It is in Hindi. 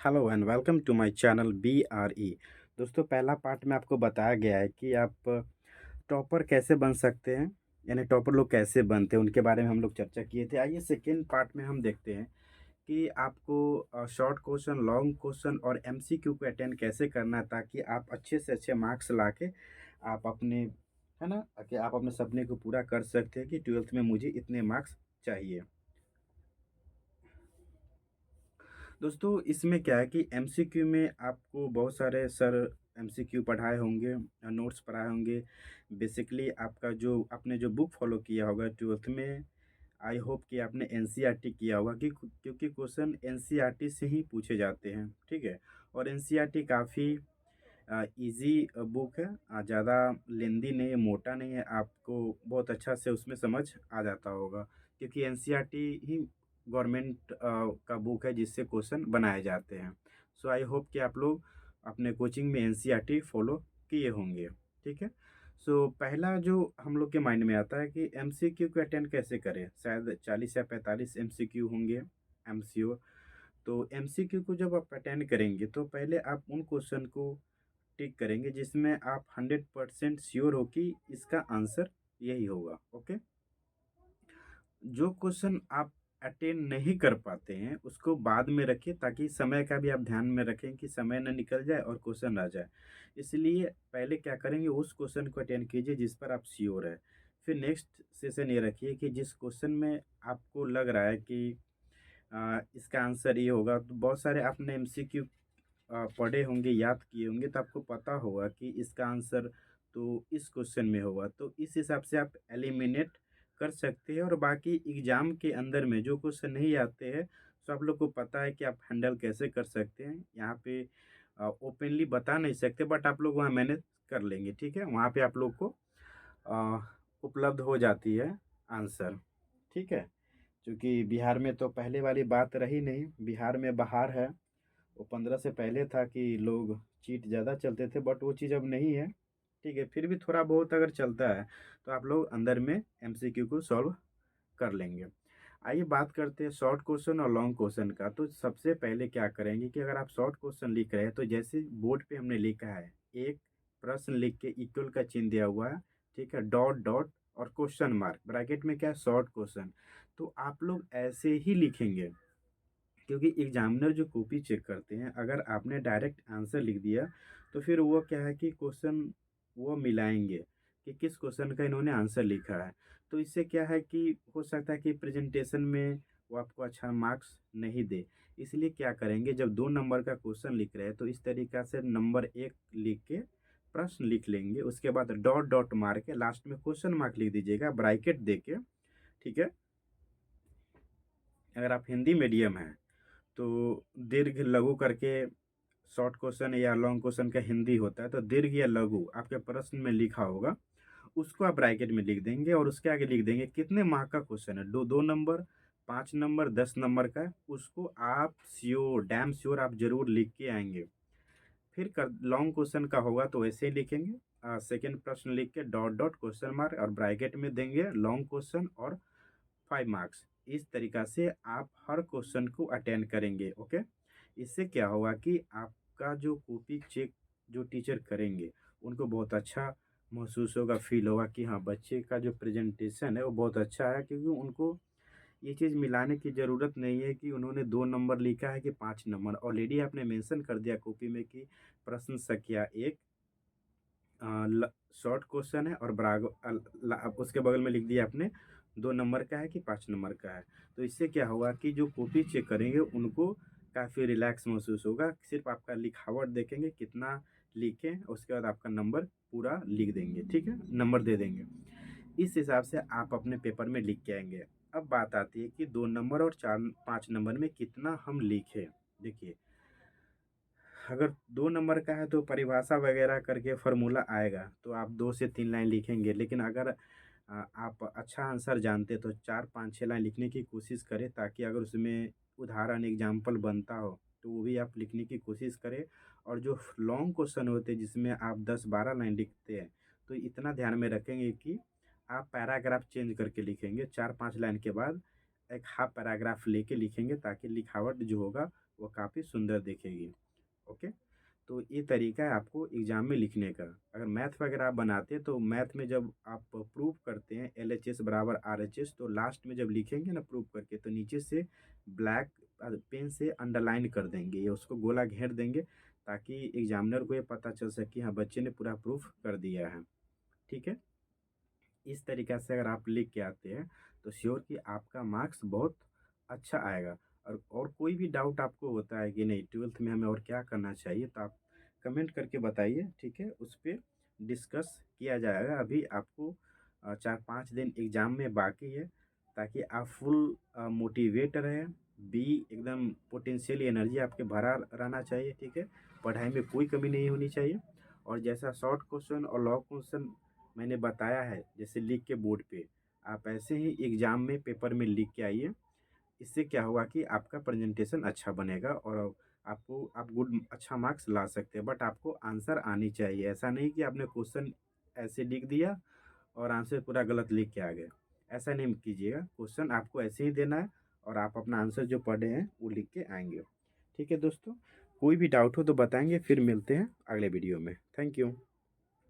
Hello and welcome to my channel BRE। दोस्तों, पहला पार्ट में आपको बताया गया है कि आप टॉपर कैसे बन सकते हैं, यानी टॉपर लोग कैसे बनते हैं उनके बारे में हम लोग चर्चा किए थे। आइए सेकेंड पार्ट में हम देखते हैं कि आपको शॉर्ट क्वेश्चन, लॉन्ग क्वेश्चन और MCQ को अटेंड कैसे करना है, ताकि आप अच्छे से अच्छे मार्क्स ला के आप अपने, है ना, कि आप अपने सपने को पूरा कर सकते हैं कि 12th में मुझे इतने मार्क्स चाहिए। दोस्तों, इसमें क्या है कि MCQ में आपको बहुत सारे सर MCQ पढ़ाए होंगे, नोट्स पढ़ाए होंगे। बेसिकली आपका जो आपने जो बुक फॉलो किया होगा 12th में, आई होप कि आपने NCERT किया होगा, कि क्योंकि क्वेश्चन NCERT से ही पूछे जाते हैं, ठीक है। और NCERT काफ़ी इजी बुक है, ज़्यादा लेंदी नहीं है, मोटा नहीं है, आपको बहुत अच्छा से उसमें समझ आ जाता होगा, क्योंकि NCERT ही गवर्नमेंट का बुक है जिससे क्वेश्चन बनाए जाते हैं। सो आई होप कि आप लोग अपने कोचिंग में NCERT फॉलो किए होंगे, ठीक है। सो पहला जो हम लोग के माइंड में आता है कि MCQ को अटेंड कैसे करें, शायद 40 या 45 MCQ होंगे, MCO। तो MCQ को जब आप अटेंड करेंगे तो पहले आप उन क्वेश्चन को टिक करेंगे जिसमें आप 100% श्योर हो कि इसका आंसर यही होगा, ओके। जो क्वेश्चन आप अटेंड नहीं कर पाते हैं उसको बाद में रखिए, ताकि समय का भी आप ध्यान में रखें कि समय न निकल जाए और क्वेश्चन आ जाए। इसलिए पहले क्या करेंगे, उस क्वेश्चन को अटेंड कीजिए जिस पर आप श्योर है। फिर नेक्स्ट सेशन ये रखिए कि जिस क्वेश्चन में आपको लग रहा है कि इसका आंसर ये होगा, तो बहुत सारे आपने MCQ पढ़े होंगे, याद किए होंगे, तो आपको पता होगा कि इसका आंसर तो इस क्वेश्चन में होगा, तो इस हिसाब से आप एलिमिनेट कर सकते हैं। और बाकी एग्जाम के अंदर में जो क्वेश्चन नहीं आते हैं, तो आप लोग को पता है कि आप हैंडल कैसे कर सकते हैं। यहाँ पे ओपनली बता नहीं सकते, बट आप लोग वहाँ मैनेज कर लेंगे, ठीक है। वहाँ पे आप लोग को अ, उपलब्ध हो जाती है आंसर, ठीक है। क्योंकि बिहार में तो पहले वाली बात रही नहीं, बिहार में बाहर है। वो 15 से पहले था कि लोग चीट ज़्यादा चलते थे, बट वो चीज़ अब नहीं है, ठीक है। फिर भी थोड़ा बहुत अगर चलता है तो आप लोग अंदर में MCQ को सॉल्व कर लेंगे। आइए बात करते हैं शॉर्ट क्वेश्चन और लॉन्ग क्वेश्चन का। तो सबसे पहले क्या करेंगे कि अगर आप शॉर्ट क्वेश्चन लिख रहे हैं तो जैसे बोर्ड पे हमने लिखा है, एक प्रश्न लिख के इक्वल का चिन्ह दिया हुआ है, ठीक है, डॉट डॉट और क्वेश्चन मार्क ब्रैकेट में क्या है, शॉर्ट क्वेश्चन। तो आप लोग ऐसे ही लिखेंगे, क्योंकि एग्जामिनर जो कॉपी चेक करते हैं, अगर आपने डायरेक्ट आंसर लिख दिया तो फिर वो क्या है कि क्वेश्चन वो मिलाएंगे कि किस क्वेश्चन का इन्होंने आंसर लिखा है। तो इससे क्या है कि हो सकता है कि प्रेजेंटेशन में वो आपको अच्छा मार्क्स नहीं दे। इसलिए क्या करेंगे, जब 2 नंबर का क्वेश्चन लिख रहे हैं तो इस तरीक़ा से नंबर 1 लिख के प्रश्न लिख लेंगे, उसके बाद डॉट डॉट मार के लास्ट में क्वेश्चन मार्क लिख दीजिएगा ब्रैकेट दे के, ठीक है। अगर आप हिंदी मीडियम हैं तो दीर्घ लघु करके शॉर्ट क्वेश्चन या लॉन्ग क्वेश्चन का हिंदी होता है, तो दीर्घ या लघु आपके प्रश्न में लिखा होगा, उसको आप ब्रैकेट में लिख देंगे और उसके आगे लिख देंगे कितने मार्क का क्वेश्चन है, दो दो नंबर, 5 नंबर, 10 नंबर का है। उसको आप श्योर, डैम श्योर आप जरूर लिख के आएंगे। फिर कर लॉन्ग क्वेश्चन का होगा तो वैसे ही लिखेंगे, सेकेंड प्रश्न लिख के डॉट डॉट क्वेश्चन मार्क और ब्रैकेट में देंगे लॉन्ग क्वेश्चन और 5 मार्क्स। इस तरीका से आप हर क्वेश्चन को अटेंड करेंगे, ओके। इससे क्या होगा कि आपका जो कॉपी चेक जो टीचर करेंगे उनको बहुत अच्छा महसूस होगा, फील होगा कि हाँ, बच्चे का जो प्रेजेंटेशन है वो बहुत अच्छा है, क्योंकि उनको ये चीज़ मिलाने की ज़रूरत नहीं है कि उन्होंने 2 नंबर लिखा है कि 5 नंबर। ऑलरेडी आपने मेंशन कर दिया कॉपी में कि प्रश्न संख्या एक शॉर्ट क्वेश्चन है और उसके बगल में लिख दिया आपने 2 नंबर का है कि 5 नंबर का है। तो इससे क्या होगा कि जो कॉपी चेक करेंगे उनको काफ़ी रिलैक्स महसूस होगा, सिर्फ आपका लिखावट देखेंगे कितना लिखे, उसके बाद आपका नंबर पूरा लिख देंगे, ठीक है, नंबर दे देंगे। इस हिसाब से आप अपने पेपर में लिख के आएंगे। अब बात आती है कि 2 नंबर और 4 5 नंबर में कितना हम लिखे। देखिए, अगर 2 नंबर का है तो परिभाषा वगैरह करके फॉर्मूला आएगा, तो आप 2 से 3 लाइन लिखेंगे। लेकिन अगर आप अच्छा आंसर जानते तो 4 5 6 लाइन लिखने की कोशिश करें, ताकि अगर उसमें उदाहरण एग्जाम्पल बनता हो तो वो भी आप लिखने की कोशिश करें। और जो लॉन्ग क्वेश्चन होते हैं जिसमें आप 10 12 लाइन लिखते हैं, तो इतना ध्यान में रखेंगे कि आप पैराग्राफ चेंज करके लिखेंगे 4 5 लाइन के बाद, एक हाफ पैराग्राफ लेके लिखेंगे ताकि लिखावट जो होगा वो काफ़ी सुंदर दिखेगी। ओके। तो ये तरीका है आपको एग्ज़ाम में लिखने का। अगर मैथ वगैरह आप बनाते हैं तो मैथ में जब आप प्रूफ करते हैं एलएचएस बराबर आरएचएस, तो लास्ट में जब लिखेंगे ना प्रूफ करके तो नीचे से ब्लैक पेन से अंडरलाइन कर देंगे या उसको गोला घेर देंगे ताकि एग्जामिनर को ये पता चल सके हाँ बच्चे ने पूरा प्रूफ कर दिया है। ठीक है। इस तरीक़ा से अगर आप लिख के आते हैं तो श्योर कि आपका मार्क्स बहुत अच्छा आएगा। और कोई भी डाउट आपको होता है कि नहीं 12th में हमें और क्या करना चाहिए तो आप कमेंट करके बताइए, ठीक है? उस पे डिस्कस किया जाएगा। अभी आपको 4-5 दिन एग्ज़ाम में बाकी है ताकि आप फुल मोटिवेट रहें, बी एकदम पोटेंशियल एनर्जी आपके भरा रहना चाहिए, ठीक है? पढ़ाई में कोई कमी नहीं होनी चाहिए। और जैसा शॉर्ट क्वेश्चन और लॉन्ग क्वेश्चन मैंने बताया है जैसे लिख के बोर्ड पे, आप ऐसे ही एग्ज़ाम में पेपर में लिख के आइए। इससे क्या होगा कि आपका प्रेजेंटेशन अच्छा बनेगा और आपको आप गुड अच्छा मार्क्स ला सकते हैं। बट आपको आंसर आनी चाहिए, ऐसा नहीं कि आपने क्वेश्चन ऐसे लिख दिया और आंसर पूरा गलत लिख के आ गए। ऐसा नहीं कीजिएगा, क्वेश्चन आपको ऐसे ही देना है और आप अपना आंसर जो पढ़े हैं वो लिख के आएंगे। ठीक है दोस्तों, कोई भी डाउट हो तो बताएंगे, फिर मिलते हैं अगले वीडियो में। Thank you.